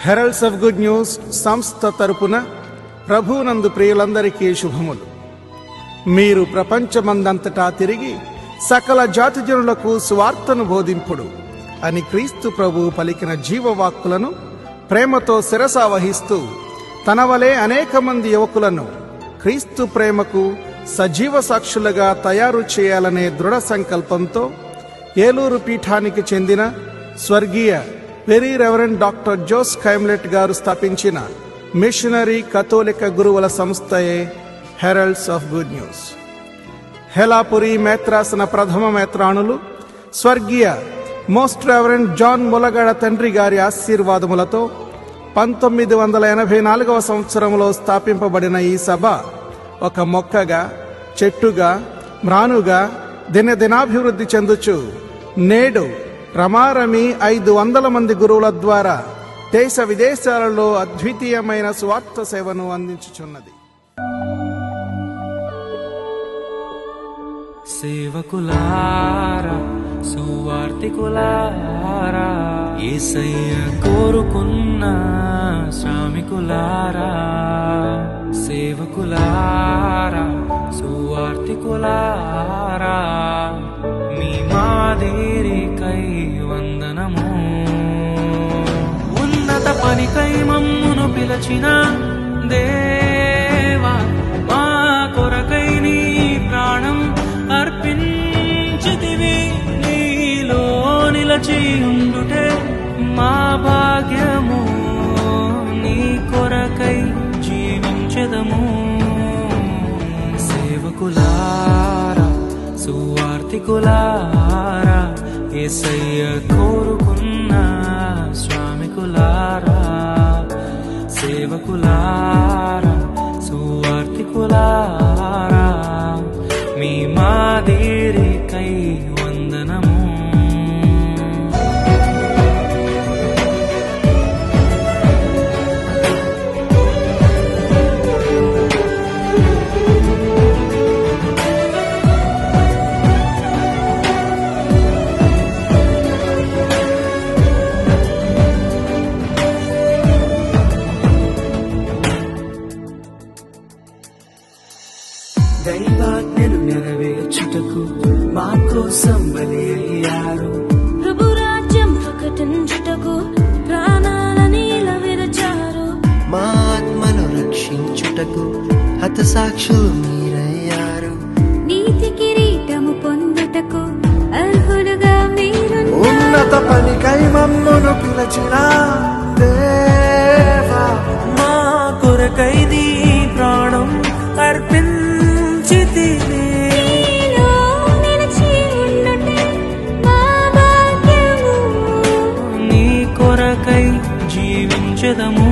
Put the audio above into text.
హెరల్డ్స్ of good news సంస్థ తరపున ప్రభువునందు ప్రియులందరికీ శుభములు. మీరు ప్రపంచమందంతటా తిరిగి సకల జాతి జనులకు సువార్తను బోధింపుడు అని క్రీస్తు ప్రభువు పలికిన జీవవాక్కులను ప్రేమతో శిరసావహిస్తూ తన వలె అనేక మంది యువకులను క్రీస్తు ప్రేమకు సజీవ సాక్షులుగా తయారు చేయాలనే దృఢ సంకల్పంతో ఏలూరు పీఠానికి చెందిన స్వర్గీయ వెరీ రెవరెండ్ డాక్టర్ జోస్ ఖైమ్లెట్ గారు స్థాపించిన మిషనరీ కథోలిక గురువుల సంస్థయే హెరల్డ్స్ ఆఫ్ గుడ్ న్యూస్. హెలాపురి మేత్రాసన ప్రథమ మేత్రాణులు స్వర్గీయ మోస్ట్ రెవరెండ్ జాన్ ములగడ తండ్రి గారి ఆశీర్వాదములతో 1984వ సంవత్సరంలో స్థాపింపబడిన ఈ సభ ఒక మొక్కగా, చెట్టుగా, మ్రానుగా దినదినాభివృద్ధి చెందుచు నేడు రమారమి 500 మంది గురువుల ద్వారా దేశ విదేశాలలో అద్వితీయమైన స్వార్థ సేవను అందించుచున్నది. సేవకులారా, సువార్తికులారా, యేసయ్య కోరుకున్న శ్రామికులారా, సేవకులారా, సువార్తికులారా, మీ మాదిరికై వందనము. ఉన్నత పనికై మమ్మును పిలచిన దేవా, మా కొరకై నీ ప్రాణం అర్పించితివి. నీలో నిలచి ఉండుటే మా భాగ్యము, నీ కొరకై జీవించెదము. సేవకులారా, సువార్తికులారా, యేసయ్య కోరుకున్న శ్రామికులారా, సేవకులారా, సువార్తికులారా, మీ మాదిరికై వందనము. దైవాజ్ఞను నెరవేర్చుటకు మా కోసం బలి అయ్యారు. ప్రభు రాజ్యం ప్రకటించుటకు ప్రాణాలని విరచారు. మా ఆత్మను రక్షించుటకు హతసాక్షులు మీరయ్యారు. నీతి కిరీటము పొందుటకు అర్హులుగా మీరున్నారు. ఉన్నత పనికై మమ్మును పిలచిన దేవా, మా కొరకై నీ ప్రాణం అర్పించితివి. నీలో నిలిచి ఉండుటే మా భాగ్యము, నీ కొరకై జీవించెదము.